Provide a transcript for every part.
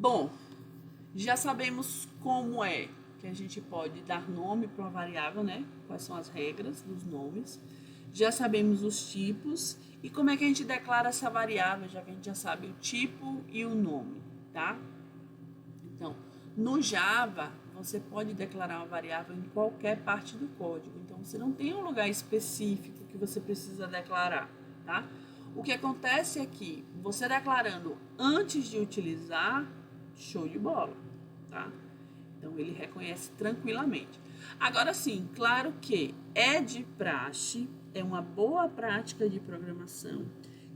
Bom, já sabemos como é que a gente pode dar nome para uma variável, né? Quais são as regras dos nomes. Já sabemos os tipos e como é que a gente declara essa variável, já que a gente já sabe o tipo e o nome, tá? Então, no Java, você pode declarar uma variável em qualquer parte do código. Então, você não tem um lugar específico que você precisa declarar, tá? O que acontece é que você declarando antes de utilizar, show de bola, tá? Então, ele reconhece tranquilamente. Agora sim, claro que é de praxe, é uma boa prática de programação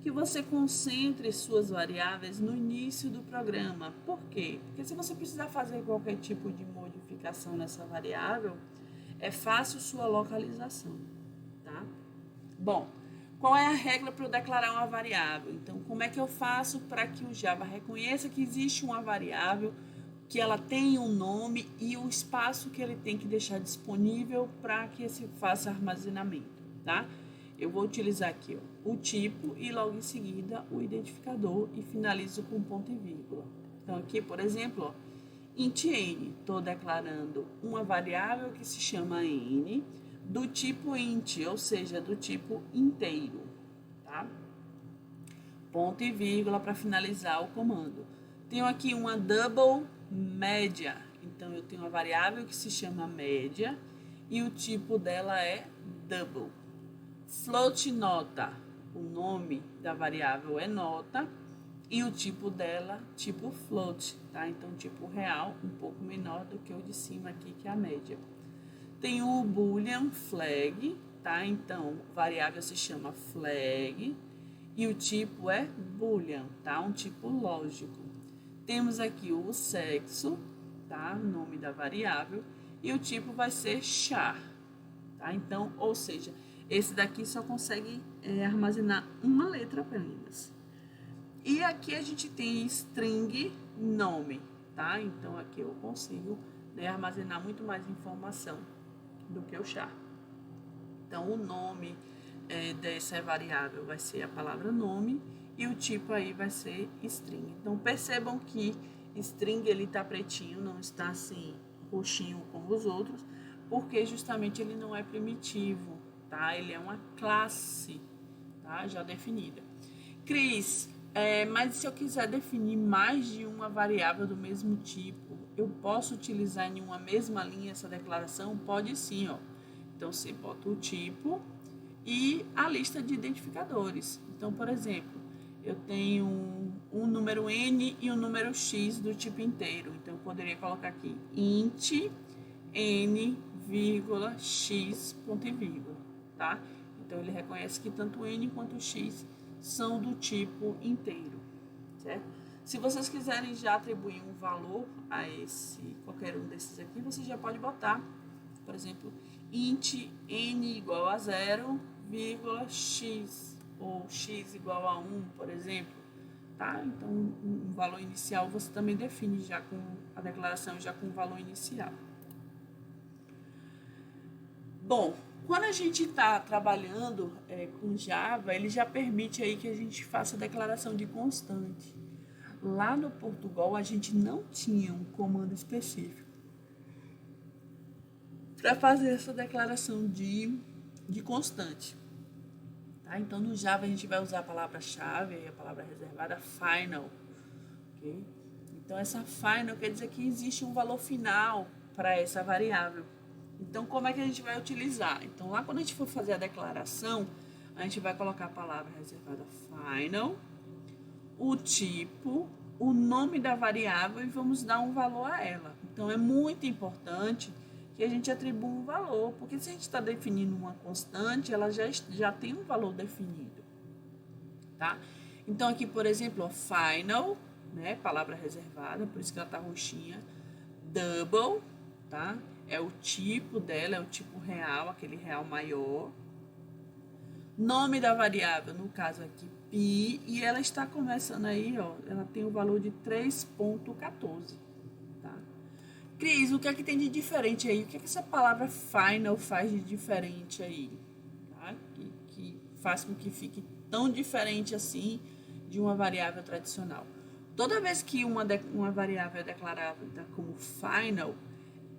que você concentre suas variáveis no início do programa. Por quê? Porque se você precisar fazer qualquer tipo de modificação nessa variável, é fácil sua localização, tá? Bom, qual é a regra para eu declarar uma variável? Então, como é que eu faço para que o Java reconheça que existe uma variável, que ela tem um nome e o espaço que ele tem que deixar disponível para que se faça armazenamento, tá? Eu vou utilizar aqui ó, o tipo e logo em seguida o identificador e finalizo com ponto e vírgula. Então aqui, por exemplo, ó, int n, estou declarando uma variável que se chama n do tipo int, ou seja, do tipo inteiro, tá? Ponto e vírgula para finalizar o comando. Tenho aqui uma double média, então eu tenho uma variável que se chama média e o tipo dela é double. Float nota, o nome da variável é nota e o tipo dela, tipo float, tá? Então, tipo real, um pouco menor do que o de cima aqui, que é a média. Tem o boolean flag, tá? Então, a variável se chama flag e o tipo é boolean, tá? Um tipo lógico. Temos aqui o sexo, tá? O nome da variável e o tipo vai ser char, tá? Então, ou seja, esse daqui só consegue armazenar uma letra apenas. E aqui a gente tem string nome, tá? Então aqui eu consigo armazenar muito mais informação do que o char. Então o nome dessa variável vai ser a palavra nome e o tipo aí vai ser string. Então percebam que string ele tá pretinho, não está assim roxinho como os outros, porque justamente ele não é primitivo. Tá? Ele é uma classe, tá? Já definida. Cris, mas se eu quiser definir mais de uma variável do mesmo tipo, eu posso utilizar em uma mesma linha essa declaração? Pode sim, ó. Então, você bota o tipo e a lista de identificadores. Então, por exemplo, eu tenho um número n e um número x do tipo inteiro. Então, eu poderia colocar aqui int n, x, ponto e vírgula. Tá? Então, ele reconhece que tanto n quanto x são do tipo inteiro, certo? Se vocês quiserem já atribuir um valor a qualquer um desses aqui, você já pode botar, por exemplo, int n igual a 0, x, ou x igual a 1, por exemplo, tá? Então, um valor inicial você também define já com a declaração, já com o valor inicial. Bom, quando a gente está trabalhando com Java, ele já permite aí que a gente faça a declaração de constante. Lá no Portugal, a gente não tinha um comando específico para fazer essa declaração de constante. Tá? Então, no Java, a gente vai usar a palavra-chave, a palavra reservada final. Okay? Então, essa final quer dizer que existe um valor final para essa variável. Então, como é que a gente vai utilizar? Então, lá quando a gente for fazer a declaração, a gente vai colocar a palavra reservada final, o tipo, o nome da variável e vamos dar um valor a ela. Então, é muito importante que a gente atribua um valor, porque se a gente está definindo uma constante, ela já tem um valor definido, tá? Então, aqui, por exemplo, ó, final, né, palavra reservada, por isso que ela está roxinha, double, tá? É o tipo dela, é o tipo real, aquele real maior. Nome da variável, no caso aqui, pi, e ela está começando aí, ó, ela tem o valor de 3.14, tá? Cris, o que é que tem de diferente aí? O que é que essa palavra final faz de diferente aí? Tá? Que faz com que fique tão diferente assim de uma variável tradicional. Toda vez que uma variável é declarada como final,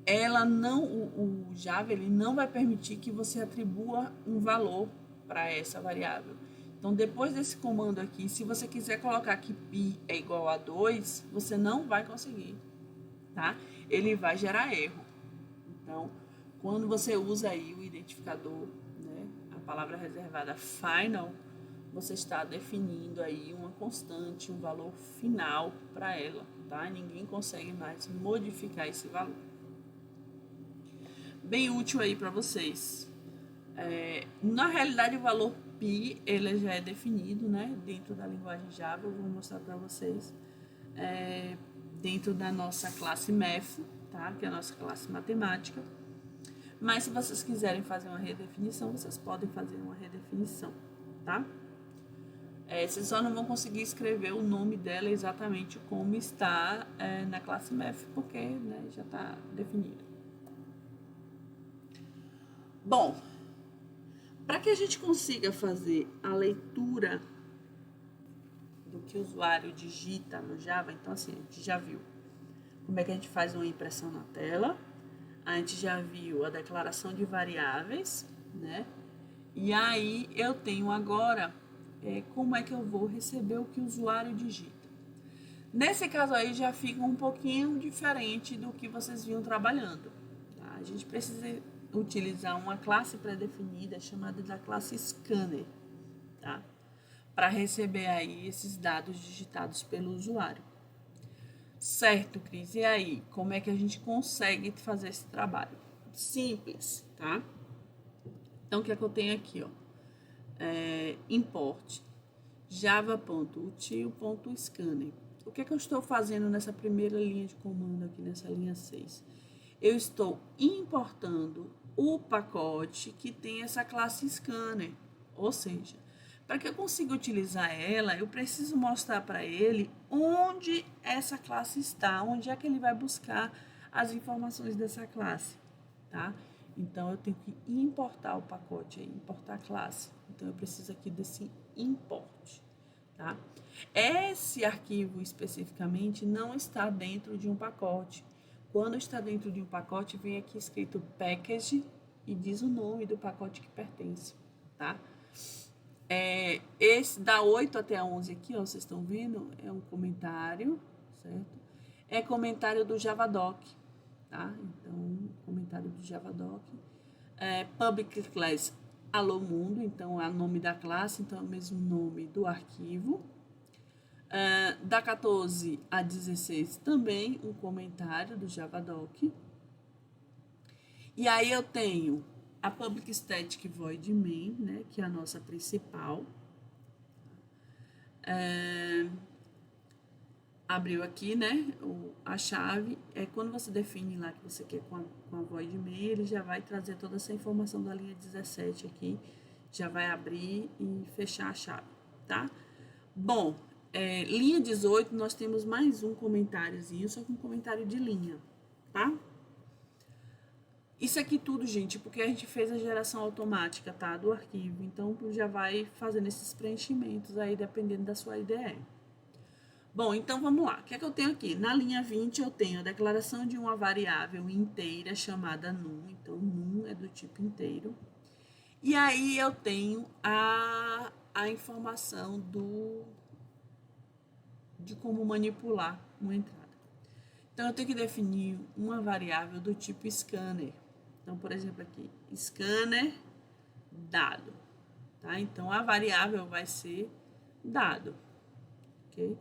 ela não, o Java ele não vai permitir que você atribua um valor para essa variável. Então, depois desse comando aqui, se você quiser colocar que pi é igual a 2, você não vai conseguir, tá? Ele vai gerar erro. Então, quando você usa aí o identificador, né, a palavra reservada final, você está definindo aí uma constante, um valor final para ela, tá? Ninguém consegue mais modificar esse valor. Bem útil aí para vocês. Na realidade, o valor pi, ele já é definido, né, dentro da linguagem Java. Eu vou mostrar para vocês. Dentro da nossa classe Math, tá? Que é a nossa classe matemática. Mas se vocês quiserem fazer uma redefinição, vocês podem fazer uma redefinição, tá? Vocês só não vão conseguir escrever o nome dela exatamente como está na classe Math, porque, né, já está definido. Bom, para que a gente consiga fazer a leitura do que o usuário digita no Java, então assim, a gente já viu como é que a gente faz uma impressão na tela, a gente já viu a declaração de variáveis, né? E aí eu tenho agora como é que eu vou receber o que o usuário digita. Nesse caso aí já fica um pouquinho diferente do que vocês vinham trabalhando, tá? A gente precisa utilizar uma classe pré-definida chamada da classe scanner, tá? Para receber aí esses dados digitados pelo usuário. Certo, Cris? E aí, como é que a gente consegue fazer esse trabalho? Simples, tá? Então, o que é que eu tenho aqui, ó? Import java.util.scanner. O que é que eu estou fazendo nessa primeira linha de comando aqui, nessa linha 6? Eu estou importando o pacote que tem essa classe scanner, ou seja, para que eu consiga utilizar ela, eu preciso mostrar para ele onde essa classe está, onde é que ele vai buscar as informações dessa classe, tá? Então, eu tenho que importar o pacote aí, importar a classe. Então, eu preciso aqui desse import, tá? Esse arquivo, especificamente, não está dentro de um pacote. Quando está dentro de um pacote, vem aqui escrito package e diz o nome do pacote que pertence, tá? Esse da 8 até a 11 aqui, ó, vocês estão vendo? É um comentário, certo? É comentário do Javadoc, tá? Então, comentário do Javadoc. Public class Alô Mundo, então é o nome da classe, então é o mesmo nome do arquivo. Da 14 a 16 também um comentário do Javadoc. E aí eu tenho a Public Static Void Main, né, que é a nossa principal. Abriu aqui, né, a chave. Quando você define lá que você quer com a Void Main, ele já vai trazer toda essa informação da linha 17 aqui. Já vai abrir e fechar a chave, tá? Bom, linha 18, nós temos mais um comentáriozinho, só que um comentário de linha, tá? Isso aqui tudo, gente, porque a gente fez a geração automática, tá, do arquivo. Então, já vai fazendo esses preenchimentos aí, dependendo da sua IDE. Bom, então vamos lá. O que é que eu tenho aqui? Na linha 20, eu tenho a declaração de uma variável inteira chamada num. Então, num é do tipo inteiro. E aí eu tenho a informação de como manipular uma entrada. Então, eu tenho que definir uma variável do tipo scanner. Então, por exemplo, aqui, scanner dado. Tá? Então, a variável vai ser dado. Ok?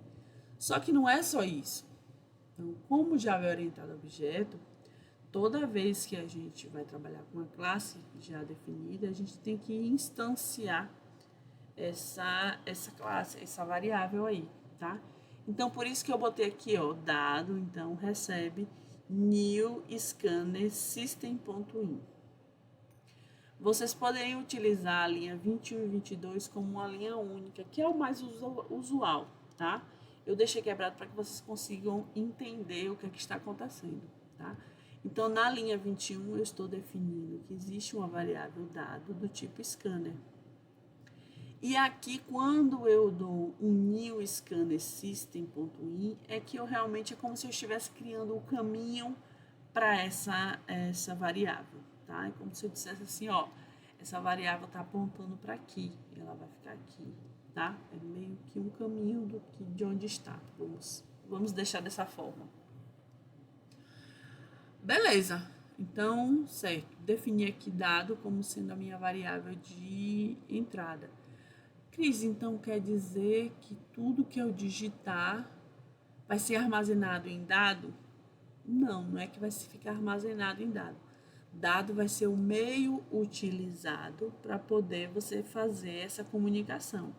Só que não é só isso. Então, como Java é orientado a objeto, toda vez que a gente vai trabalhar com uma classe já definida, a gente tem que instanciar essa classe, essa variável aí, tá? Então, por isso que eu botei aqui, ó, dado, então, recebe new scanner system.in. Vocês poderiam utilizar a linha 21 e 22 como uma linha única, que é o mais usual, tá? Eu deixei quebrado para que vocês consigam entender o que é que está acontecendo, tá? Então, na linha 21, eu estou definindo que existe uma variável dado do tipo scanner. E aqui, quando eu dou um new scanner system.in, é que eu realmente é como se eu estivesse criando o caminho para essa variável, tá? É como se eu dissesse assim, ó, essa variável está apontando para aqui, ela vai ficar aqui, tá? É meio que um caminho de onde está. Vamos deixar dessa forma. Beleza. Então, certo. Defini aqui dado como sendo a minha variável de entrada. Cris, então quer dizer que tudo que eu digitar vai ser armazenado em dado? Não, não é que vai ficar armazenado em dado. Dado vai ser o meio utilizado para poder você fazer essa comunicação.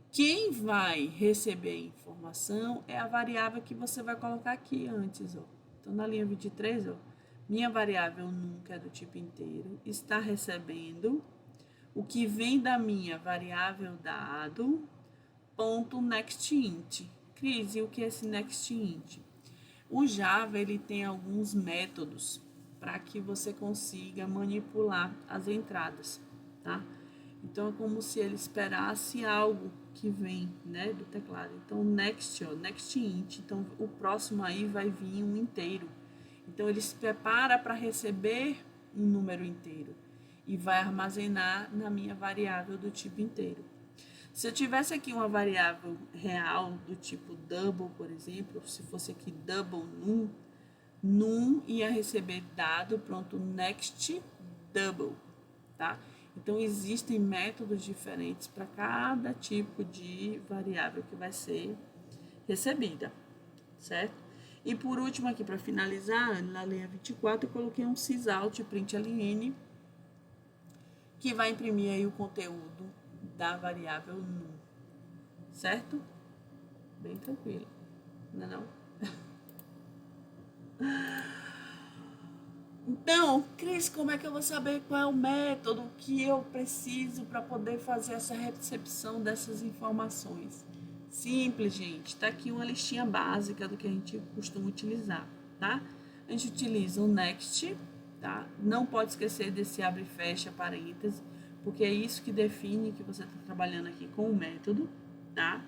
Quem vai receber a informação é a variável que você vai colocar aqui antes, ó. Então, na linha 23, ó, minha variável nunca é do tipo inteiro, está recebendo o que vem da minha variável dado, ponto nextInt. Cris, e o que é esse nextInt? O Java ele tem alguns métodos para que você consiga manipular as entradas, tá? Então é como se ele esperasse algo que vem, né, do teclado. Então next, ó, nextInt. Então o próximo aí vai vir um inteiro. Então ele se prepara para receber um número inteiro e vai armazenar na minha variável do tipo inteiro. Se eu tivesse aqui uma variável real do tipo double, por exemplo, se fosse aqui double num ia receber dado, pronto, next double, tá? Então, existem métodos diferentes para cada tipo de variável que vai ser recebida, certo? E por último aqui, para finalizar, na linha 24, eu coloquei um sysout println, que vai imprimir aí o conteúdo da variável num, certo? Bem tranquilo, não é não? Então, Cris, como é que eu vou saber qual é o método que eu preciso para poder fazer essa recepção dessas informações? Simples, gente. Tá aqui uma listinha básica do que a gente costuma utilizar, tá? A gente utiliza o next, tá? Não pode esquecer desse abre e fecha parênteses, porque é isso que define que você está trabalhando aqui com o método, tá?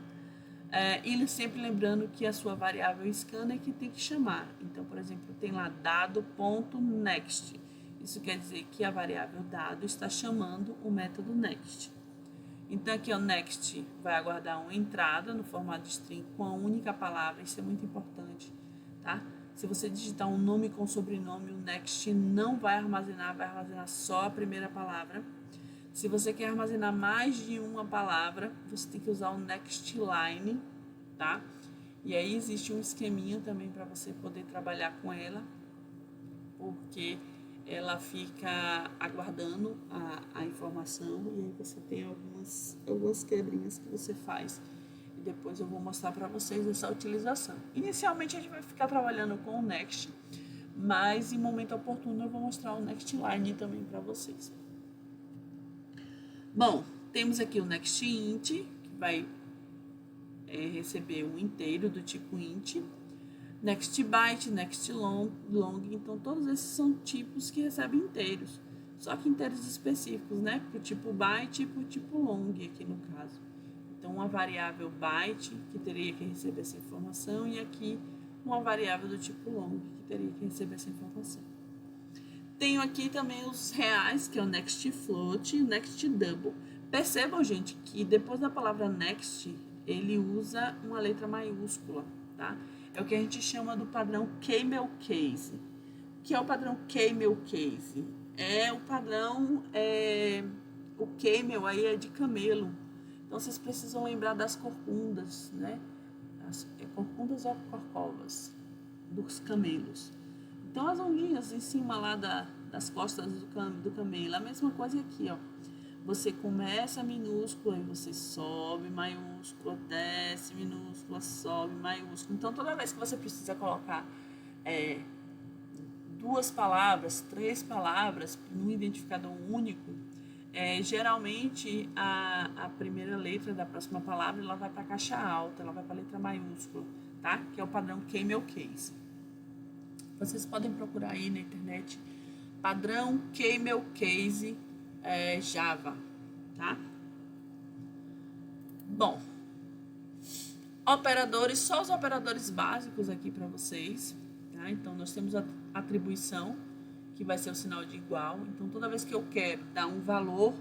E sempre lembrando que a sua variável scanner que tem que chamar. Então, por exemplo, tem lá dado.next. Isso quer dizer que a variável dado está chamando o método next. Então, aqui o next vai aguardar uma entrada no formato de string com a única palavra. Isso é muito importante, tá? Se você digitar um nome com sobrenome, o next não vai armazenar só a primeira palavra. Se você quer armazenar mais de uma palavra, você tem que usar o next line, tá? E aí existe um esqueminha também para você poder trabalhar com ela, porque ela fica aguardando a informação e aí você tem algumas quebrinhas que você faz. E depois eu vou mostrar para vocês essa utilização. Inicialmente a gente vai ficar trabalhando com o next, mas em momento oportuno eu vou mostrar o next line também para vocês. Bom, temos aqui o nextInt, que vai receber um inteiro do tipo int, nextByte, nextLong, então todos esses são tipos que recebem inteiros, só que inteiros específicos, né? Para o tipo byte e para o tipo long aqui no caso. Então uma variável byte que teria que receber essa informação e aqui uma variável do tipo long que teria que receber essa informação. Tenho aqui também os reais, que é o next float e o next double. Percebam, gente, que depois da palavra next, ele usa uma letra maiúscula, tá? É o que a gente chama do padrão camel case. O que é o padrão camel case? É o padrão, o camel aí é de camelo. Então, vocês precisam lembrar das corcundas, né? Corcundas ou corcovas dos camelos. Então, as ondinhas em cima lá das costas do camelo, a mesma coisa aqui, ó. Você começa minúscula e você sobe maiúscula, desce minúscula, sobe maiúscula. Então, toda vez que você precisa colocar duas palavras, três palavras num identificador único, geralmente a primeira letra da próxima palavra ela vai para a caixa alta, ela vai para a letra maiúscula, tá? Que é o padrão camel case. Vocês podem procurar aí na internet padrão camel case Java, tá? Bom, operadores, só os operadores básicos aqui para vocês, tá? Então, nós temos a atribuição, que vai ser o sinal de igual. Então, toda vez que eu quero dar um valor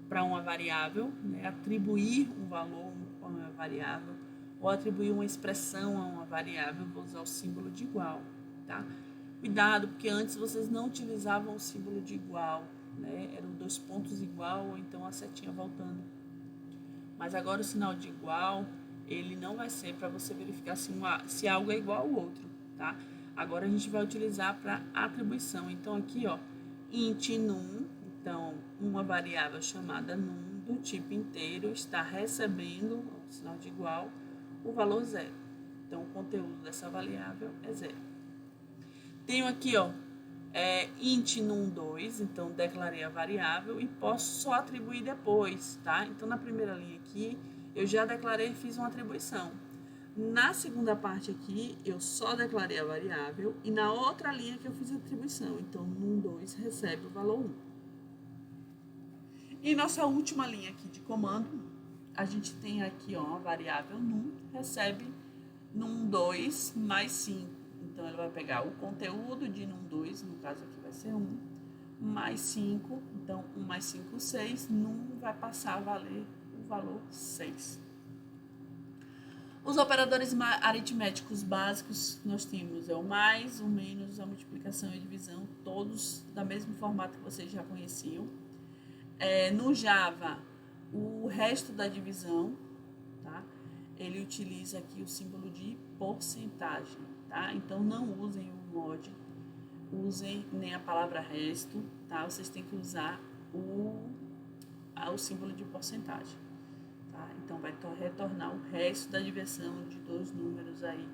para uma variável, né, atribuir um valor a uma variável, ou atribuir uma expressão a uma variável, vou usar o símbolo de igual, tá? Cuidado, porque antes vocês não utilizavam o símbolo de igual, né? Eram 2 pontos igual, ou então a setinha voltando. Mas agora o sinal de igual, ele não vai ser para você verificar se algo é igual ao outro, tá? Agora a gente vai utilizar para atribuição. Então aqui, ó, int num, então uma variável chamada num do tipo inteiro está recebendo, ó, sinal de igual, o valor 0. Então o conteúdo dessa variável é 0. Tenho aqui, ó, int num2, então declarei a variável e posso só atribuir depois, tá? Então na primeira linha aqui eu já declarei e fiz uma atribuição. Na segunda parte aqui eu só declarei a variável e na outra linha que eu fiz a atribuição. Então num2 recebe o valor 1. E nossa última linha aqui de comando, a gente tem aqui, ó, a variável num recebe num2 mais 5. Então, ele vai pegar o conteúdo de num2, no caso aqui vai ser 1, mais 5. Então, 1 mais 5, 6. Num vai passar a valer o valor 6. Os operadores aritméticos básicos nós temos o mais, o menos, a multiplicação e a divisão, todos da mesmo formato que vocês já conheciam. No Java, o resto da divisão, tá? Ele utiliza aqui o símbolo de porcentagem, tá? Então, não usem o mod, usem nem a palavra resto, tá? Vocês têm que usar o símbolo de porcentagem, tá? Então, vai retornar o resto da divisão de 2 números aí,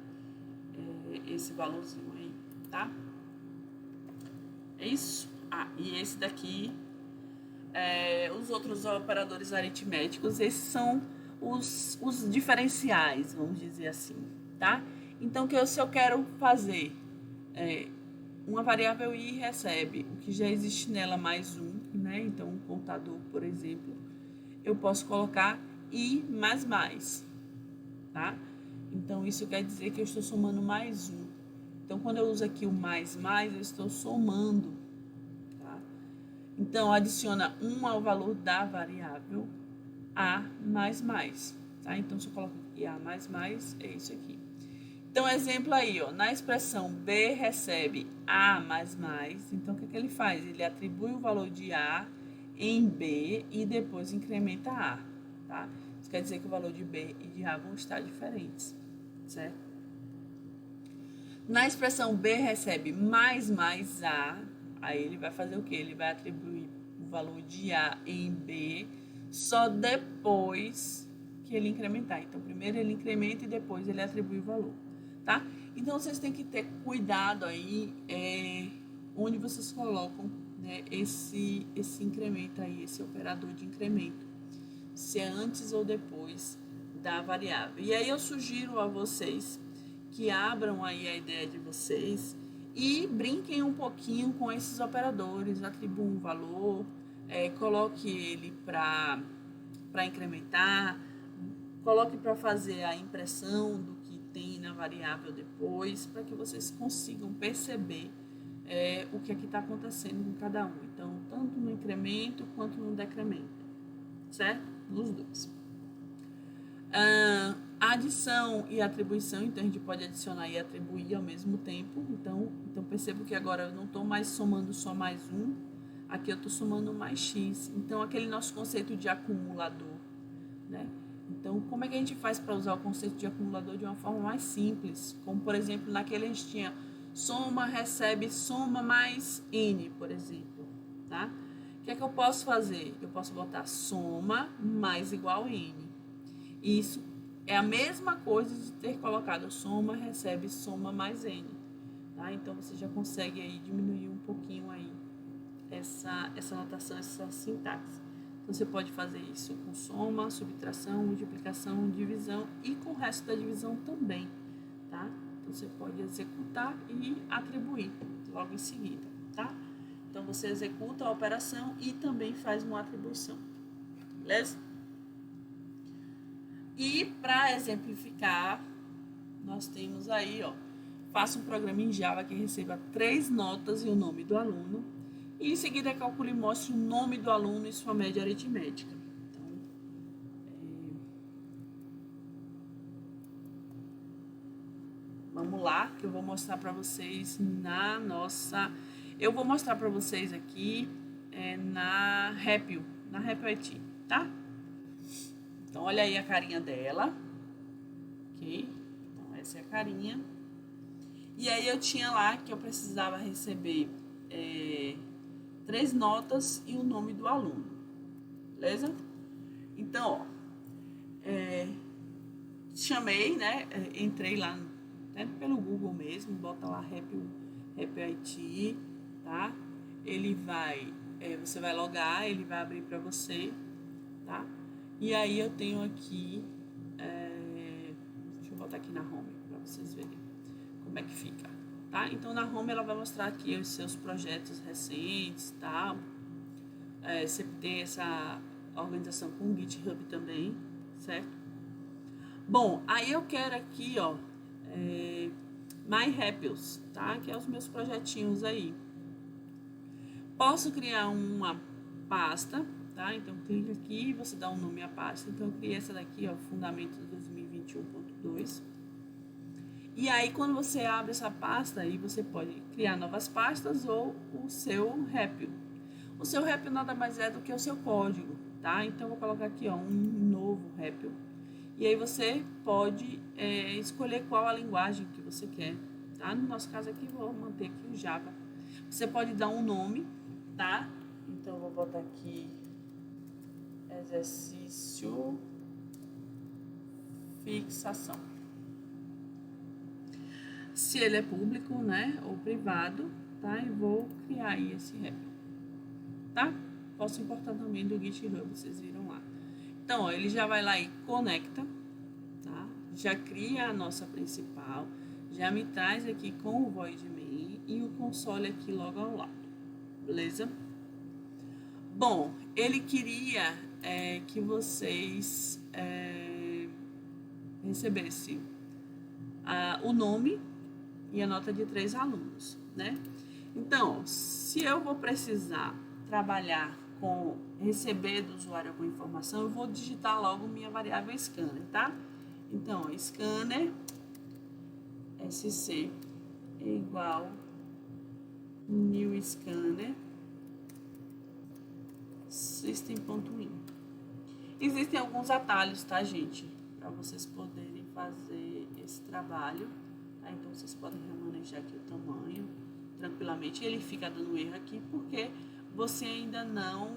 esse valorzinho aí, tá? É isso? E esse daqui, os outros operadores aritméticos, esses são os diferenciais, vamos dizer assim, tá? Então, se eu quero fazer uma variável i recebe o que já existe nela mais 1, né? Então, um contador, por exemplo, eu posso colocar i mais mais, tá? Então, isso quer dizer que eu estou somando mais 1. Então, quando eu uso aqui o mais mais, eu estou somando, tá? Então, adiciona 1 ao valor da variável a mais mais, tá? Então, se eu coloco aqui a mais mais, é isso aqui. Então, exemplo aí, ó, na expressão B recebe A mais mais, então o que ele faz? Ele atribui o valor de A em B e depois incrementa A, tá? Isso quer dizer que o valor de B e de A vão estar diferentes, certo? Na expressão B recebe mais mais A, aí ele vai fazer o quê? Ele vai atribuir o valor de A em B só depois que ele incrementar. Então, primeiro ele incrementa e depois ele atribui o valor. Tá? Então, vocês têm que ter cuidado aí onde vocês colocam, né, esse incremento aí, esse operador de incremento, se é antes ou depois da variável. E aí eu sugiro a vocês que abram aí a ideia de vocês e brinquem um pouquinho com esses operadores, atribuam um valor, coloque ele para incrementar, coloque para fazer a impressão do tem na variável depois, para que vocês consigam perceber o que aqui está acontecendo com cada um. Então, tanto no incremento quanto no decremento, certo? Nos dois. Adição e atribuição, então a gente pode adicionar e atribuir ao mesmo tempo. Então percebo que agora eu não estou mais somando só mais 1, aqui eu estou somando mais x. Então, aquele nosso conceito de acumulador, né? Então, como é que a gente faz para usar o conceito de acumulador de uma forma mais simples? Como, por exemplo, naquele a gente tinha soma, recebe, soma mais n, por exemplo, tá? O que é que eu posso fazer? Eu posso botar soma mais igual n. Isso é a mesma coisa de ter colocado soma, recebe, soma mais n, tá? Então, você já consegue aí diminuir um pouquinho aí essa notação, essa sintaxe. Então, você pode fazer isso com soma, subtração, multiplicação, divisão e com o resto da divisão também, tá? Então, você pode executar e atribuir logo em seguida, tá? Então, você executa a operação e também faz uma atribuição, beleza? E para exemplificar, nós temos aí, ó, faça um programa em Java que receba 3 notas e o nome do aluno. E em seguida calcule e mostre o nome do aluno e sua média aritmética. Então, vamos lá, que eu vou mostrar para vocês na nossa... Eu vou mostrar para vocês aqui na Rapio IT, tá? Então, olha aí a carinha dela. Ok? Então, essa é a carinha. E aí, eu tinha lá que eu precisava receber 3 notas e o nome do aluno. Beleza? Então, ó, chamei, né? Entrei lá pelo Google mesmo, bota lá Rapio IT, tá? Ele vai, você vai logar, ele vai abrir para você, tá? E aí eu tenho aqui, deixa eu botar aqui na home para vocês verem como é que fica, tá? Então na home ela vai mostrar aqui os seus projetos recentes, tá? Você tem essa organização com o GitHub também, certo? Bom, aí eu quero aqui, ó, My Rapios, tá? Que é os meus projetinhos aí. Posso criar uma pasta, tá? Então, clica aqui e você dá um nome à pasta. Então, eu criei essa daqui, ó, Fundamentos 2021.2. E aí, quando você abre essa pasta, aí você pode criar novas pastas ou o seu Rapio. O seu Rapio nada mais é do que o seu código, tá? Então, eu vou colocar aqui, ó, um novo Rapio. E aí, você pode escolher qual a linguagem que você quer, tá? No nosso caso aqui, vou manter aqui o Java. Você pode dar um nome, tá? Então, eu vou botar aqui exercício fixação. Se ele é público, né, ou privado, tá? E vou criar aí esse repo, tá? Posso importar também do GitHub, vocês viram lá. Então, ó, ele já vai lá e conecta, tá? Já cria a nossa principal, já me traz aqui com o void main e o console aqui logo ao lado, beleza? Bom, ele queria que vocês recebessem o nome e a nota de 3 alunos, né? Então, se eu vou precisar trabalhar com receber do usuário alguma informação, eu vou digitar logo minha variável scanner, tá? Então, scanner sc é igual new scanner system.in. Existem alguns atalhos, tá, gente? Para vocês poderem fazer esse trabalho, tá? Então, vocês podem remanejar aqui o tamanho tranquilamente. Ele fica dando erro aqui porque você ainda não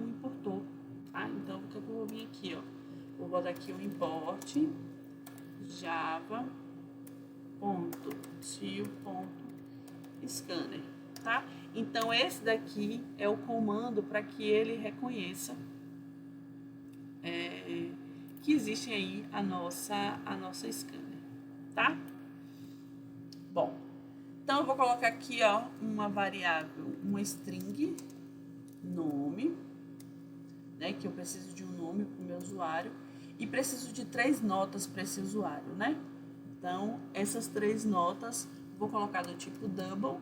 importou, tá? Então, o que eu vou vir aqui, ó? Vou botar aqui o import java.tio.scanner, tá? Então, esse daqui é o comando para que ele reconheça que existe aí a nossa scanner, tá? Bom, então eu vou colocar aqui, ó, uma variável, uma string, nome, né? Que eu preciso de um nome para o meu usuário e preciso de 3 notas para esse usuário, né? Então, essas 3 notas vou colocar do tipo double.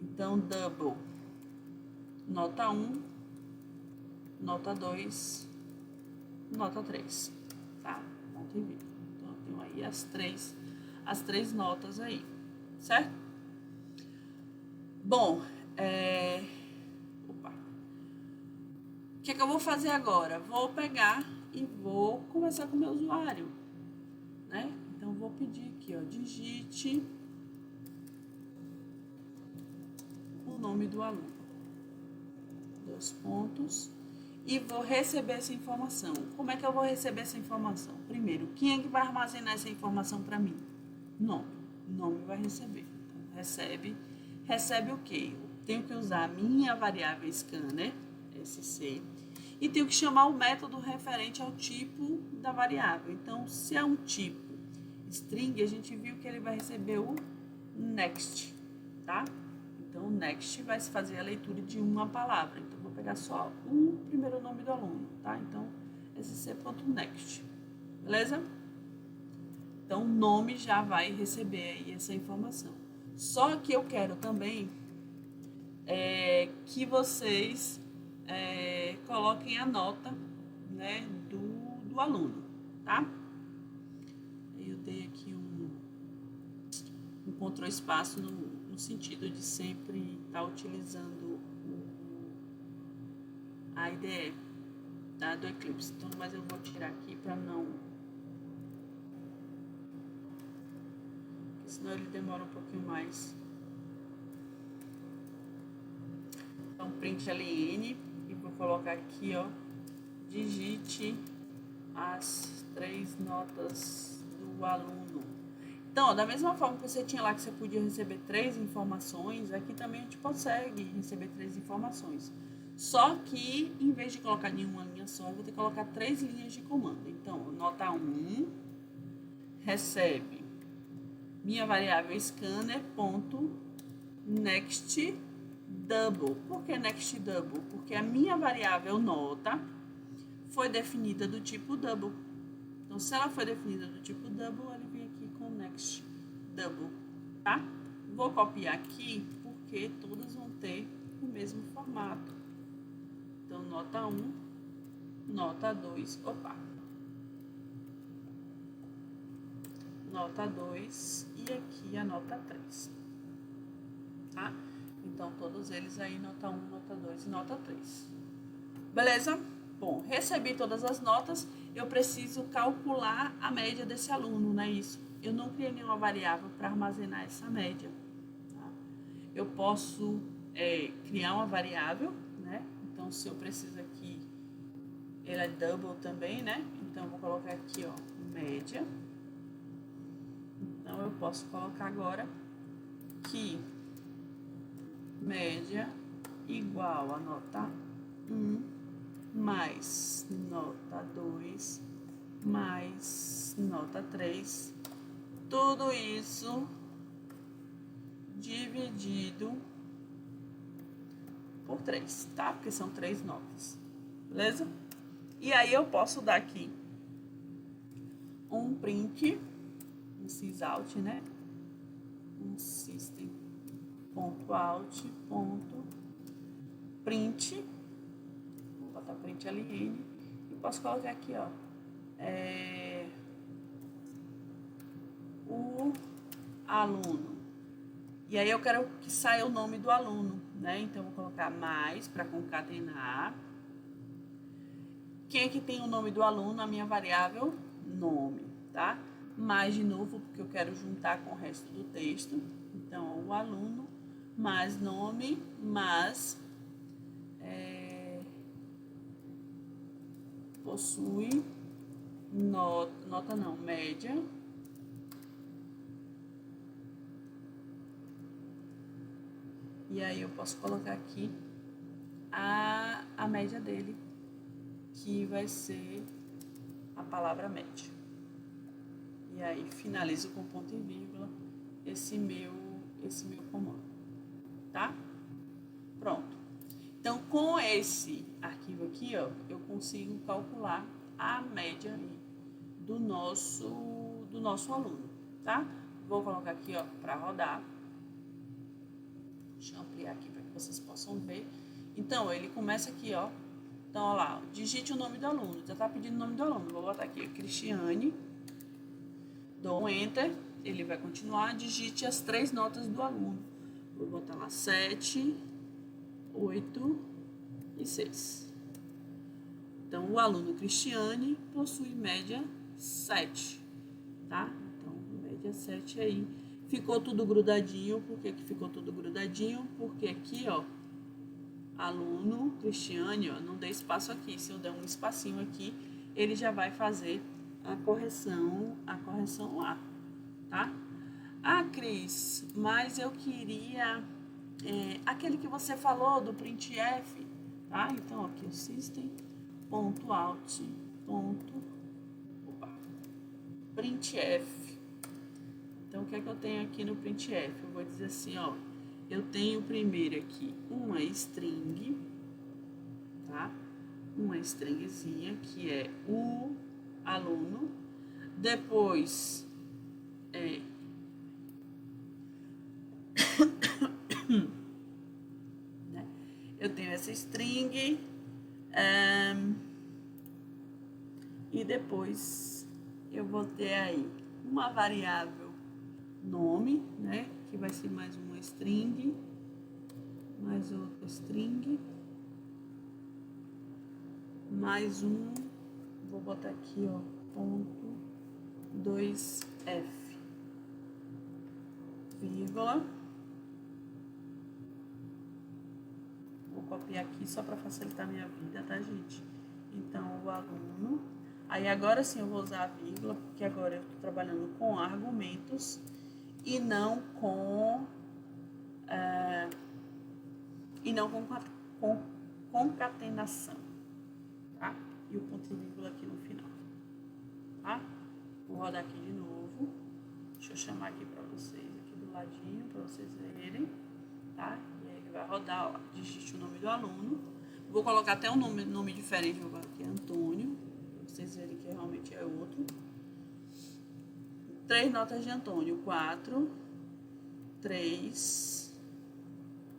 Então, double, nota 1, nota 2, nota 3, tá? Ponto e vírgula. Então, eu tenho aí as três notas aí, certo? Bom, o que eu vou fazer agora? Vou pegar e vou conversar com o meu usuário, né? Então, vou pedir aqui, ó, digite o nome do aluno, 2 pontos, e vou receber essa informação. Como é que eu vou receber essa informação? Primeiro, quem é que vai armazenar essa informação para mim? Nome. Nome vai receber. Então, recebe o quê? Eu tenho que usar a minha variável scanner, sc, e tenho que chamar o método referente ao tipo da variável. Então, se é um tipo string, a gente viu que ele vai receber o next, tá? Então, o next vai fazer a leitura de uma palavra. Então, vou pegar só o primeiro nome do aluno, tá? Então, sc.next, beleza? Então, o nome já vai receber aí essa informação. Só que eu quero também que vocês coloquem a nota, né, do aluno, tá? Eu dei aqui um Ctrl espaço no sentido de sempre estar utilizando a IDE, tá, do Eclipse. Então, mas eu vou tirar aqui para não... Porque senão ele demora um pouquinho mais. Então, print LN e vou colocar aqui, ó, digite as 3 notas do aluno. Então, ó, da mesma forma que você tinha lá que você podia receber 3 informações, aqui também a gente consegue receber 3 informações. Só que, em vez de colocar em uma linha só, eu vou ter que colocar 3 linhas de comando. Então, nota 1 recebe minha variável scanner.next double. Por que next double? Porque a minha variável nota foi definida do tipo double. Então, se ela foi definida do tipo double, ele vem aqui com next double, tá? Vou copiar aqui, porque todas vão ter o mesmo formato. Então, nota 1, nota 2, nota 2 e aqui a nota 3, tá? Então, todos eles aí, nota 1, nota 2 e nota 3. Beleza? Bom, recebi todas as notas, eu preciso calcular a média desse aluno, não é isso? Eu não criei nenhuma variável para armazenar essa média, tá? Eu posso criar uma variável, né? Então, se eu preciso aqui, ele é double também, né? Então, eu vou colocar aqui, ó, média. Então, eu posso colocar agora que média igual a nota 1 mais nota 2 mais nota 3. Tudo isso dividido por 3, tá? Porque são 3 notas, beleza? E aí eu posso dar aqui um print, um sysout, né? Um system.out.print, vou botar print LN, e posso colocar aqui, ó, o aluno. E aí eu quero que saia o nome do aluno, né? Então, eu vou colocar mais para concatenar. Quem é que tem o nome do aluno? A minha variável nome, tá? Mais de novo, porque eu quero juntar com o resto do texto. Então, o aluno mais nome, mais possui nota não, média. E aí eu posso colocar aqui a média dele, que vai ser a palavra média. E aí finalizo com ponto e vírgula esse meu comando, tá? Pronto. Então, com esse arquivo aqui, ó, eu consigo calcular a média aí do nosso aluno, tá? Vou colocar aqui, ó, para rodar. Deixa eu ampliar aqui para que vocês possam ver. Então, ele começa aqui, ó. Então, ó lá, digite o nome do aluno. Já tá pedindo o nome do aluno. Vou botar aqui, Cristiane. Dou um Enter. Ele vai continuar. Digite as 3 notas do aluno. Vou botar lá 7, 8 e 6. Então, o aluno Cristiane possui média 7, tá? Então, média 7 aí. Ficou tudo grudadinho. Por que ficou tudo grudadinho? Porque aqui, ó, aluno Cristiane, ó, não dei espaço aqui. Se eu der um espacinho aqui, ele já vai fazer a correção lá, tá? Ah, Cris, mas eu queria aquele que você falou do printf, tá? Então, aqui o system.out.printf. Então, o que é que eu tenho aqui no printf? Eu vou dizer assim, ó, eu tenho primeiro aqui uma string, tá? uma stringzinha, que é o aluno, depois né, eu tenho essa string, e depois eu vou ter aí uma variável nome, né, que vai ser mais uma string, mais outra string, mais um, vou botar aqui, ó, ponto 2f, vírgula, vou copiar aqui só para facilitar a minha vida, tá, gente? Então, o aluno, aí agora sim eu vou usar a vírgula, porque agora eu estou trabalhando com argumentos e não com concatenação, tá? E o ponto e vírgula aqui no final, tá? Vou rodar aqui de novo. Deixa eu chamar aqui para vocês, aqui do ladinho, para vocês verem, tá? E aí ele vai rodar, ó, digite o nome do aluno. Vou colocar até um nome diferente, vou colocar aqui Antônio, para vocês verem que realmente é outro. 3 notas de Antônio, 4, 3,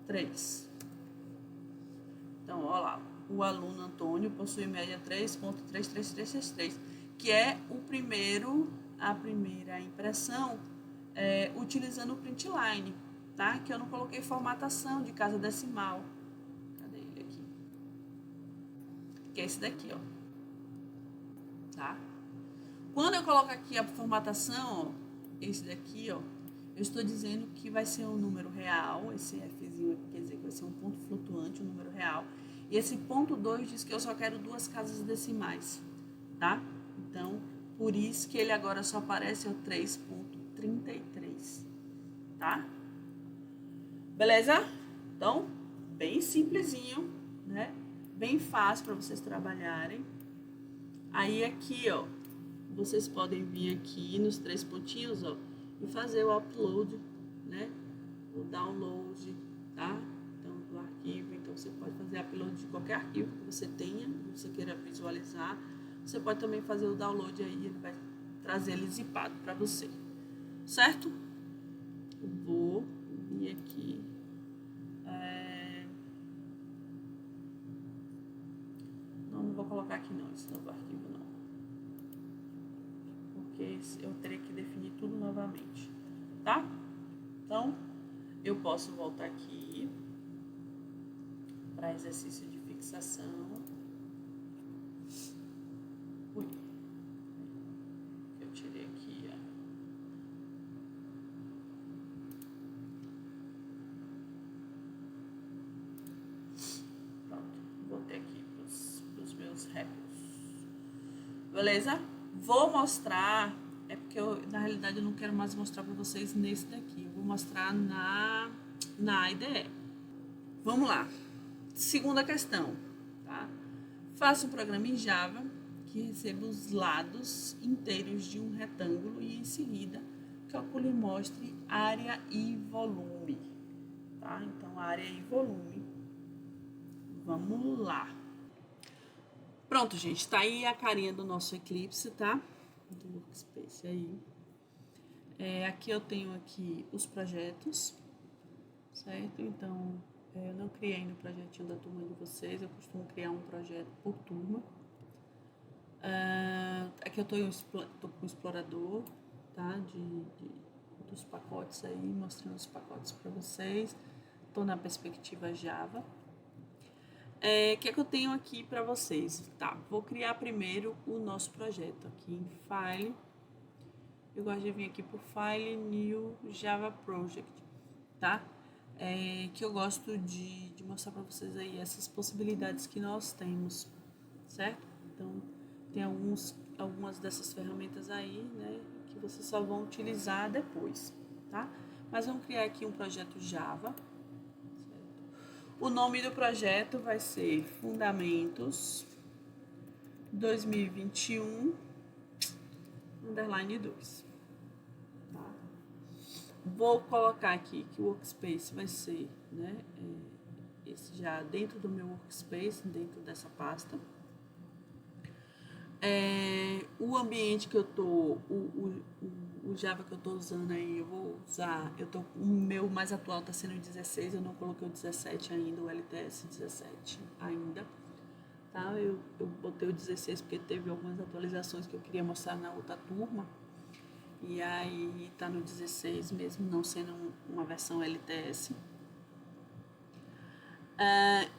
3. Então, ó lá, o aluno Antônio possui média 3.33363, que é a primeira impressão utilizando o print line, tá? Que eu não coloquei formatação de casa decimal. Cadê ele aqui? Que é esse daqui, ó. Tá? Quando eu coloco aqui a formatação, ó, esse daqui, ó, eu estou dizendo que vai ser um número real, esse Fzinho aqui quer dizer que vai ser um ponto flutuante, um número real. E esse ponto 2 diz que eu só quero 2 casas decimais, tá? Então, por isso que ele agora só aparece o 3.33, tá? Beleza? Então, bem simplesinho, né? Bem fácil para vocês trabalharem. Aí aqui, ó, vocês podem vir aqui nos 3 pontinhos, ó, e fazer o upload, né? O download, tá? Então, do arquivo. Então, você pode fazer upload de qualquer arquivo que você tenha, que você queira visualizar. Você pode também fazer o download aí, ele vai trazer ele zipado para você, certo? Eu vou vir aqui. Não vou colocar aqui não, esse novo arquivo não. Porque eu teria que definir tudo novamente, tá? Então, eu posso voltar aqui para exercício de fixação. Ui. Eu tirei aqui, ó. Pronto, botei aqui pros meus récords. Beleza? Vou mostrar, porque na realidade eu não quero mais mostrar para vocês nesse daqui. Eu vou mostrar na IDE. Vamos lá. Segunda questão, tá? Faça um programa em Java que receba os lados inteiros de um retângulo e em seguida calcule e mostre área e volume, tá? Então, área e volume. Vamos lá. Pronto, gente, tá aí a carinha do nosso Eclipse, tá? Do Workspace aí. Aqui eu tenho aqui os projetos, certo? Então, eu não criei ainda o projetinho da turma de vocês, eu costumo criar um projeto por turma. Aqui eu tô com o explorador, tá? Dos pacotes aí, mostrando os pacotes para vocês. Tô na perspectiva Java. O que é que eu tenho aqui para vocês? Tá, vou criar primeiro o nosso projeto aqui em File. Eu gosto de vir aqui por File, New Java Project, tá? Que eu gosto de mostrar para vocês aí essas possibilidades que nós temos, certo? Então, tem algumas dessas ferramentas aí, né, que vocês só vão utilizar depois, tá? Mas vamos criar aqui um projeto Java. O nome do projeto vai ser Fundamentos 2021 _2. Tá? Vou colocar aqui que o workspace vai ser, né, esse já dentro do meu workspace, dentro dessa pasta, O ambiente que eu tô, o Java que eu tô usando aí, eu vou usar, o meu mais atual tá sendo o 16, eu não coloquei o 17 ainda, o LTS 17 ainda, tá? Eu botei o 16 porque teve algumas atualizações que eu queria mostrar na outra turma, e aí tá no 16 mesmo, não sendo uma versão LTS.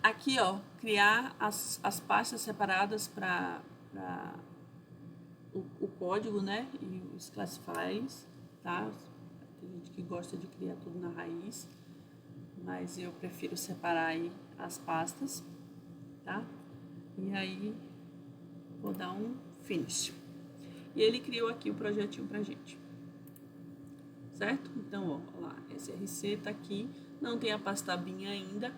Aqui, ó, criar as pastas separadas para o código, né? E os classifiers, tá? Tem gente que gosta de criar tudo na raiz, mas eu prefiro separar aí as pastas, tá? E aí vou dar um finish. E ele criou aqui o projetinho pra gente, certo? Então, ó lá, SRC tá aqui, não tem a pasta bin ainda,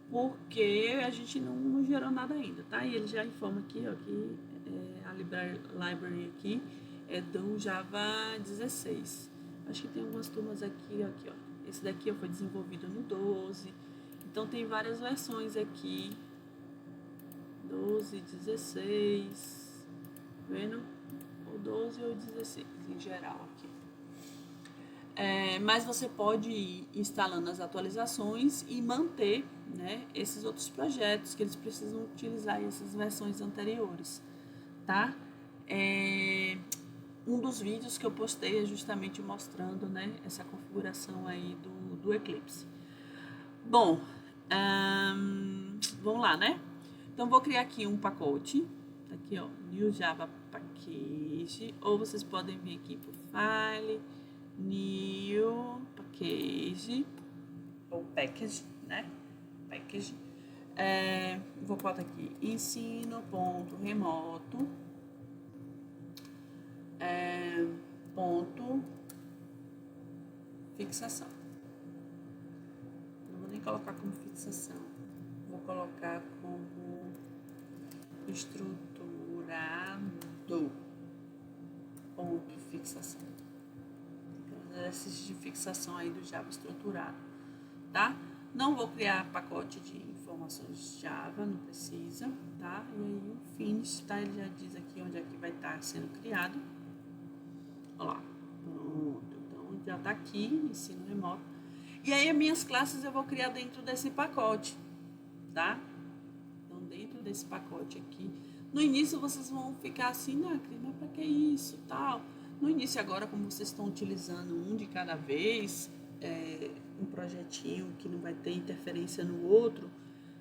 porque a gente não gerou nada ainda, tá? E ele já informa aqui, ó, que a library aqui é do Java 16. Acho que tem algumas turmas aqui, ó. Esse daqui foi desenvolvido no 12. Então tem várias versões aqui. 12, 16, vendo? Ou 12 ou 16 em geral aqui. Mas você pode ir instalando as atualizações e manter, né, esses outros projetos que eles precisam utilizar essas versões anteriores, tá? Um dos vídeos que eu postei é justamente mostrando, né, essa configuração aí do Eclipse. Bom, vamos lá, né? Então vou criar aqui um pacote, aqui ó, New Java Package, ou vocês podem vir aqui para File, New Package, ou Package, né? Package. Vou botar aqui ensino.remoto, ponto fixação. Não vou nem colocar como fixação, vou colocar como estruturado, ponto fixação. Exercício de fixação aí do Java estruturado, tá? Não vou criar pacote de informações Java, não precisa, tá? E aí o finish, tá? Ele já diz aqui onde é que vai estar sendo criado. Olha lá, pronto. Então já tá aqui, ensino remoto. E aí as minhas classes eu vou criar dentro desse pacote, tá? Então dentro desse pacote aqui, no início vocês vão ficar assim, né, mas pra que isso, tal? No início agora, como vocês estão utilizando um de cada vez, um projetinho que não vai ter interferência no outro,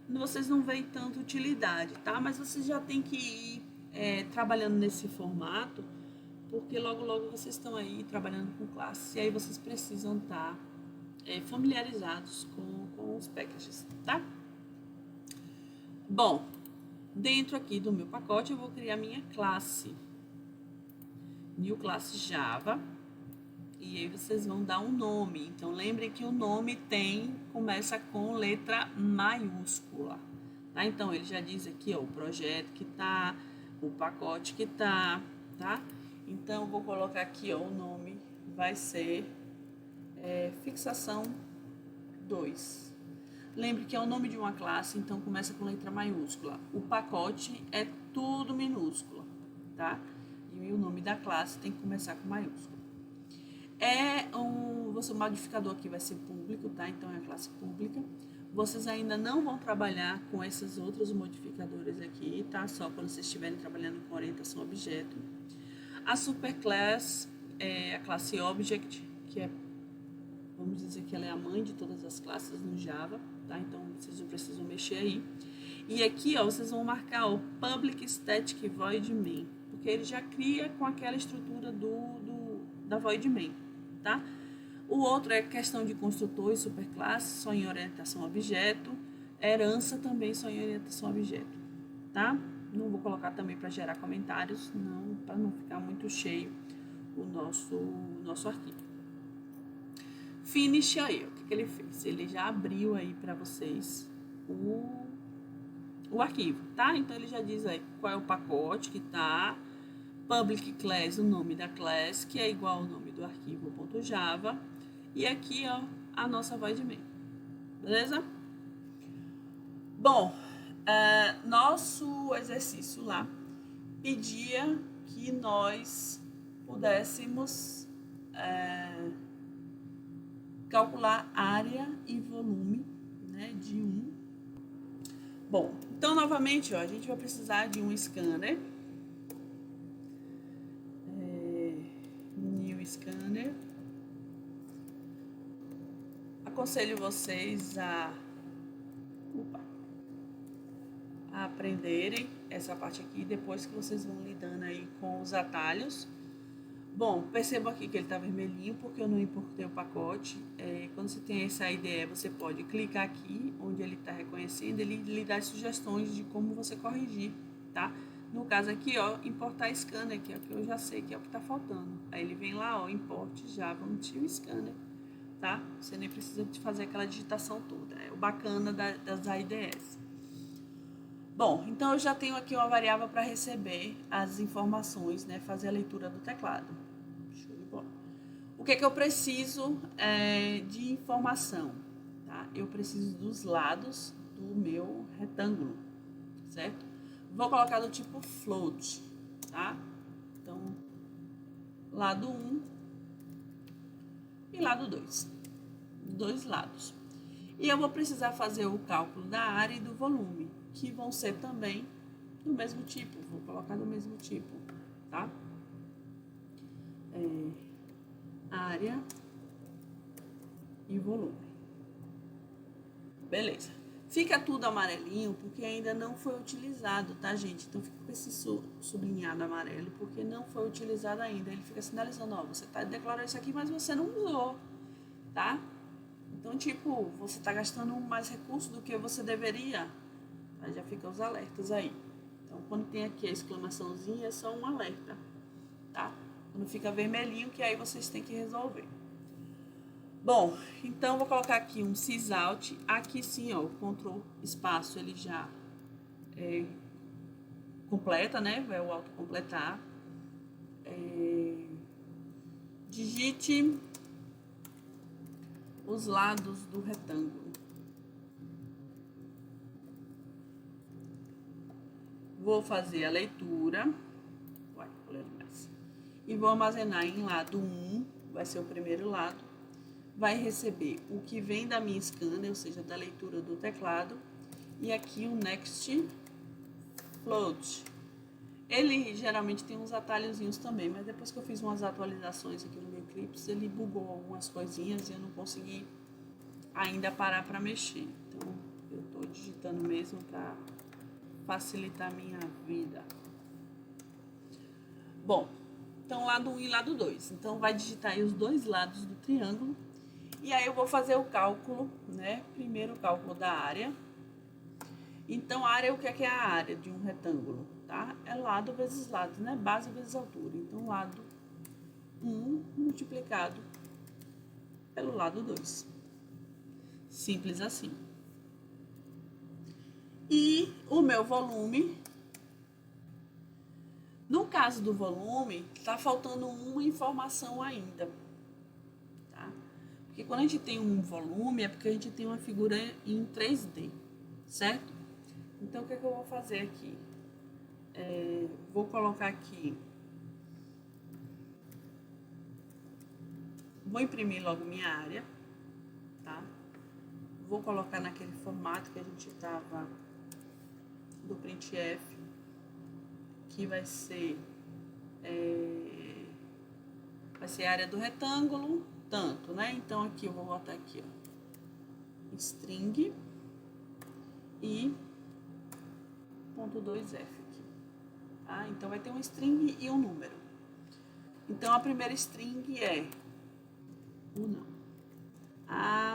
vocês não veem tanta utilidade, tá? Mas vocês já tem que ir trabalhando nesse formato, porque logo logo vocês estão aí trabalhando com classes, e aí vocês precisam estar familiarizados com os packages, tá? Bom, dentro aqui do meu pacote eu vou criar minha classe, New Class Java, e aí vocês vão dar um nome. Então lembrem que o nome começa com letra maiúscula, tá? Então ele já diz aqui, ó, o projeto que tá, o pacote que tá? Então eu vou colocar aqui, ó, o nome vai ser fixação 2. Lembre que é o nome de uma classe, então começa com letra maiúscula. O pacote é tudo minúscula, tá? E o nome da classe tem que começar com maiúsculo. O modificador aqui vai ser público, tá? Então é a classe pública. Vocês ainda não vão trabalhar com esses outros modificadores aqui, tá? Só quando vocês estiverem trabalhando com orientação a objeto. A superclass é a classe object, que vamos dizer que ela é a mãe de todas as classes no Java, tá? Então vocês não precisam mexer aí. E aqui, ó, vocês vão marcar o public static void main, porque ele já cria com aquela estrutura da void main, tá? O outro é questão de construtor e superclasse, só em orientação a objeto. Herança também só em orientação a objeto, tá? Não vou colocar também para gerar comentários, não, para não ficar muito cheio o nosso arquivo. Finish aí, o que ele fez? Ele já abriu aí para vocês o arquivo, tá? Então ele já diz aí qual é o pacote que tá, public class, o nome da class, que é igual ao nome do arquivo .java, e aqui, ó, a nossa void main, beleza? Bom, nosso exercício lá, pedia que nós pudéssemos calcular área e volume, né, de um. Bom, então novamente, ó, a gente vai precisar de um scanner, new scanner. Aconselho vocês a aprenderem essa parte aqui, depois que vocês vão lidando aí com os atalhos. Bom, perceba aqui que ele está vermelhinho porque eu não importei o pacote. Quando você tem essa IDE, você pode clicar aqui, onde ele está reconhecendo, ele lhe dá sugestões de como você corrigir, tá? No caso aqui, ó, importar scanner, que é o que eu já sei que é o que está faltando. Aí ele vem lá, ó, import Java Util Scanner, tá? Você nem precisa de fazer aquela digitação toda. É o bacana das IDEs. Bom, então eu já tenho aqui uma variável para receber as informações, né? Fazer a leitura do teclado. Show de bola. O que é que eu preciso de informação? Tá? Eu preciso dos lados do meu retângulo, certo? Vou colocar do tipo float, tá? Então, lado 1 e lado 2. Dois lados. E eu vou precisar fazer o cálculo da área e do volume, que vão ser também do mesmo tipo. Vou colocar do mesmo tipo, tá? Área e volume. Beleza. Fica tudo amarelinho porque ainda não foi utilizado, tá, gente? Então fica com esse sublinhado amarelo porque não foi utilizado ainda. Ele fica sinalizando, ó, você tá declarando isso aqui, mas você não usou, tá? Então, tipo, você tá gastando mais recursos do que você deveria. Aí já fica os alertas aí. Então, quando tem aqui a exclamaçãozinha, é só um alerta, tá? Quando fica vermelhinho, que aí vocês têm que resolver. Bom, então vou colocar aqui um sysout. Aqui sim, ó, o Ctrl espaço, ele já completa, né? Vai o autocompletar. Digite os lados do retângulo. Vou fazer a leitura. E vou armazenar em lado 1, vai ser o primeiro lado. Vai receber o que vem da minha scanner, ou seja, da leitura do teclado. E aqui o next float. Ele geralmente tem uns atalhozinhos também, mas depois que eu fiz umas atualizações aqui no meu Eclipse, ele bugou algumas coisinhas e eu não consegui ainda parar para mexer. Então, eu estou digitando mesmo para facilitar a minha vida. Bom, então lado 1 e lado 2. Então, vai digitar aí os dois lados do triângulo. E aí eu vou fazer o cálculo, né? Primeiro o cálculo da área. Então, a área, o que é a área de um retângulo? Tá? É lado vezes lado, né? Base vezes altura. Então, lado 1 multiplicado pelo lado 2. Simples assim. E o meu volume, no caso do volume, tá faltando uma informação ainda. Tá? Porque quando a gente tem um volume, é porque a gente tem uma figura em 3D, certo? Então, o que é que eu vou fazer aqui? Vou colocar aqui, vou imprimir logo minha área, tá? Vou colocar naquele formato que a gente estava do printf, que vai ser a área do retângulo, tanto, né? Então, aqui eu vou botar aqui, ó, string e .2f aqui, tá? Então, vai ter um string e um número. Então, a primeira string é a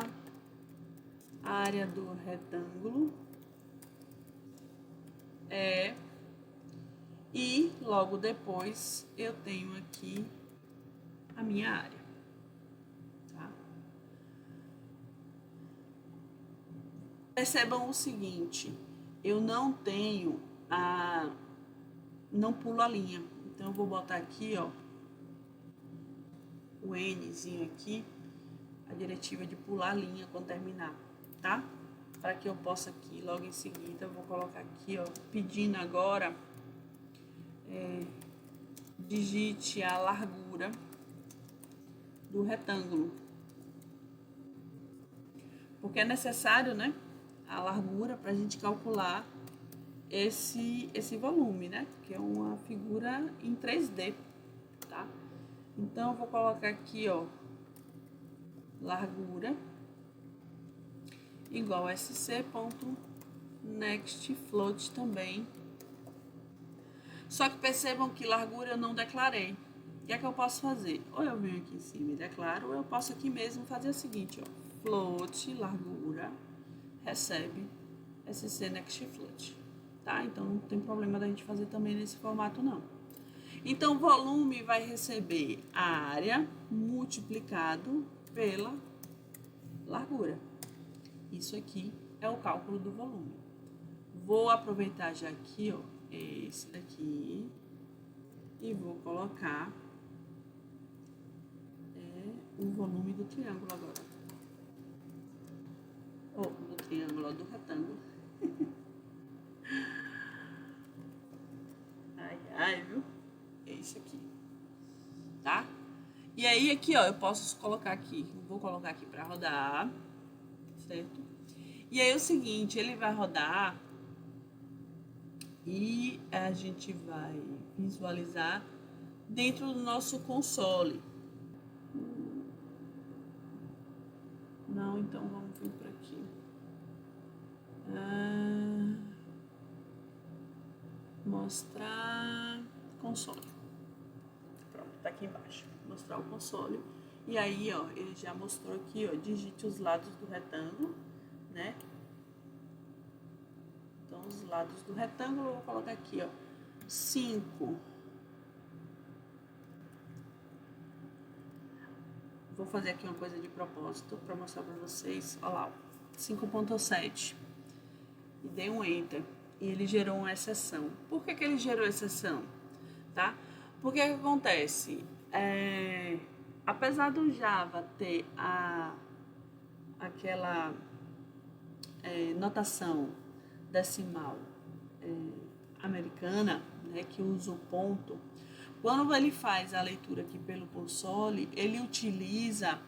área do retângulo e logo depois eu tenho aqui a minha área, tá? Percebam o seguinte, eu não tenho não pulo a linha, então eu vou botar aqui, ó, o Nzinho aqui, a diretiva de pular a linha quando terminar, tá? Para que eu possa aqui, logo em seguida, eu vou colocar aqui, ó, pedindo agora digite a largura do retângulo. Porque é necessário, né, a largura para a gente calcular esse volume, né? Que é uma figura em 3D, tá? Então, eu vou colocar aqui, ó, largura igual sc.nextFloat também. Só que percebam que largura eu não declarei. O que é que eu posso fazer? Ou eu venho aqui em cima e declaro, ou eu posso aqui mesmo fazer o seguinte, ó, float, largura, recebe sc nextFloat, tá? Então não tem problema da gente fazer também nesse formato não. Então o volume vai receber a área multiplicado pela largura. Isso aqui é o cálculo do volume. Vou aproveitar já aqui, ó, esse daqui, e vou colocar o volume do triângulo agora. Ou do triângulo, do retângulo. Ai, viu? É isso aqui, tá? E aí aqui, ó, eu posso colocar aqui, vou colocar aqui para rodar, certo? E aí é o seguinte, ele vai rodar e a gente vai visualizar dentro do nosso console. Não, então vamos vir para aqui. Mostrar console. Pronto, tá aqui embaixo. Mostrar o console. E aí, ó, ele já mostrou aqui, ó, digite os lados do retângulo, né? Então, os lados do retângulo, eu vou colocar aqui, ó, 5. Vou fazer aqui uma coisa de propósito para mostrar para vocês. Olha lá, 5.7. E dei um Enter. E ele gerou uma exceção. Por que ele gerou exceção? Tá? Porque que acontece? Apesar do Java ter aquela notação decimal americana, né, que usa o ponto, quando ele faz a leitura aqui pelo console, ele utiliza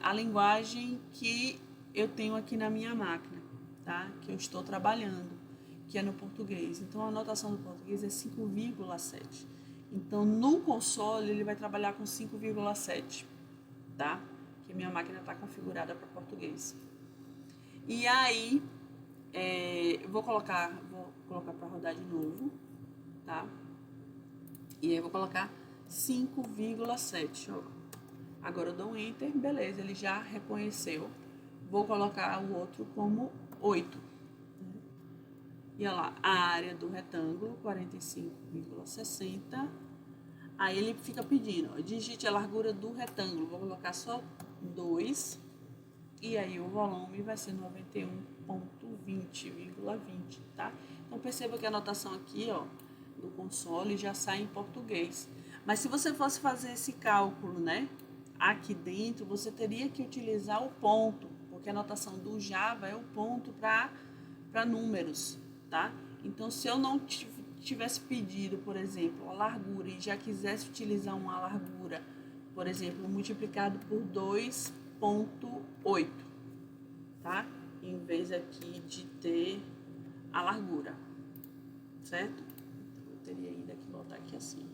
a linguagem que eu tenho aqui na minha máquina, tá? Que eu estou trabalhando, que é no português. Então, a notação do português é 5,7. Então, no console, ele vai trabalhar com 5,7, tá? Que minha máquina está configurada para português. E aí, vou colocar para rodar de novo, tá? E aí eu vou colocar 5,7, ó. Agora eu dou um Enter, beleza, ele já reconheceu. Vou colocar o outro como 8. E olha lá, a área do retângulo, 45,60. Aí ele fica pedindo, ó, digite a largura do retângulo. Vou colocar só 2. E aí o volume vai ser 91,20,20, tá? Então perceba que a anotação aqui, ó, do console já sai em português. Mas se você fosse fazer esse cálculo, né, aqui dentro, você teria que utilizar o ponto, porque a notação do Java é o ponto para números, tá? Então, se eu não tivesse pedido, por exemplo, a largura e já quisesse utilizar uma largura, por exemplo, multiplicado por 2,8, tá? Em vez aqui de ter a largura, certo? Então, eu teria ainda que botar aqui assim.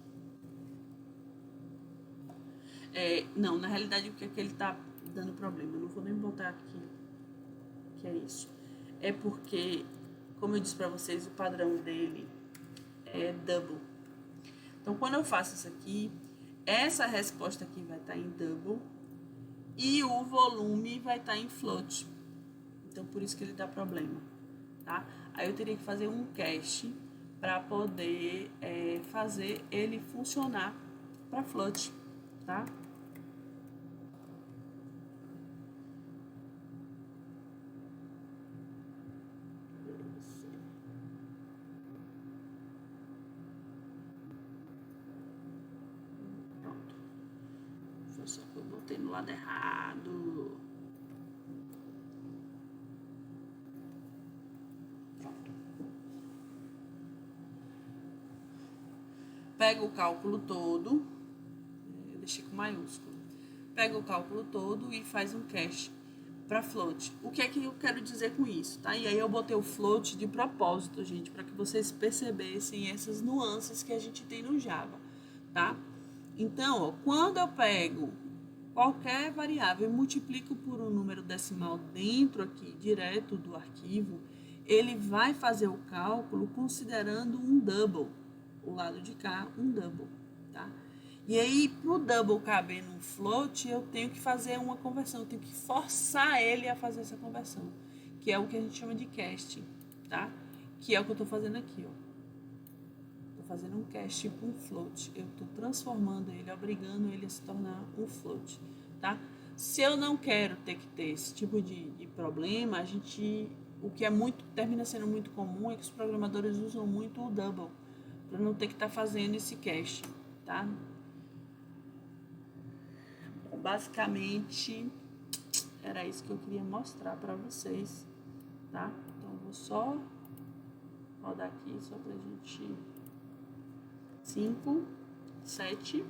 Não, na realidade, o que é que ele tá dando problema? Eu não vou nem botar aqui que é isso. É porque, como eu disse para vocês, o padrão dele é double. Então, quando eu faço isso aqui, essa resposta aqui vai estar em double e o volume vai estar em float. Então, por isso que ele dá problema, tá? Aí eu teria que fazer um cache para poder fazer ele funcionar para float, tá? Pronto. Foi só que eu botei no lado errado. Pronto. pega o cálculo todo, eu deixei com maiúsculo, pega o cálculo todo e faz um cache para float. O que é que eu quero dizer com isso, tá? E aí eu botei o float de propósito, gente, para que vocês percebessem essas nuances que a gente tem no Java, tá? Então, ó, quando eu pego qualquer variável e multiplico por um número decimal dentro aqui, direto do arquivo, ele vai fazer o cálculo considerando um double, o lado de cá, um double, tá? E aí, para o double caber no float, eu tenho que fazer uma conversão, eu tenho que forçar ele a fazer essa conversão, que é o que a gente chama de casting, tá? Que é o que eu estou fazendo aqui, ó. Estou fazendo um casting com um float, eu estou transformando ele, obrigando ele a se tornar um float, tá? Se eu não quero ter que ter esse tipo de problema, o que é muito, termina sendo muito comum é que os programadores usam muito o double, para não ter que estar fazendo esse casting, tá? Basicamente, era isso que eu queria mostrar para vocês, tá? Então, vou só rodar aqui, só pra gente... 5, 7.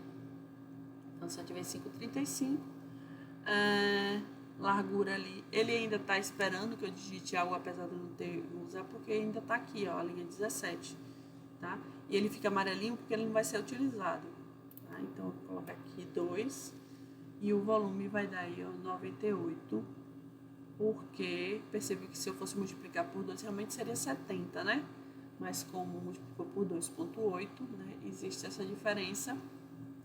Então, 7 vezes 5, 35. Largura ali. Ele ainda tá esperando que eu digite algo, apesar de eu não ter usar, porque ainda tá aqui, ó, a linha 17, tá? E ele fica amarelinho porque ele não vai ser utilizado, tá? Então, eu vou colocar aqui 2. E o volume vai dar aí, ó, 98, porque percebi que se eu fosse multiplicar por 2, realmente seria 70, né? Mas como multiplicou por 2,8, né, existe essa diferença,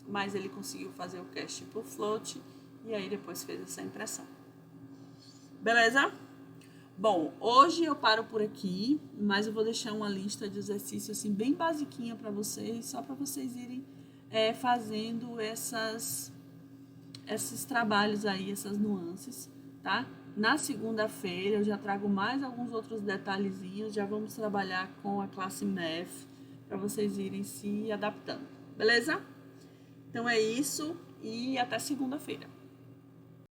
mas ele conseguiu fazer o cast por float e aí depois fez essa impressão. Beleza? Bom, hoje eu paro por aqui, mas eu vou deixar uma lista de exercícios assim, bem basiquinha para vocês, só para vocês irem fazendo esses trabalhos aí, essas nuances, tá? Na segunda-feira eu já trago mais alguns outros detalhezinhos, já vamos trabalhar com a classe Math, para vocês irem se adaptando, beleza? Então é isso e até segunda-feira.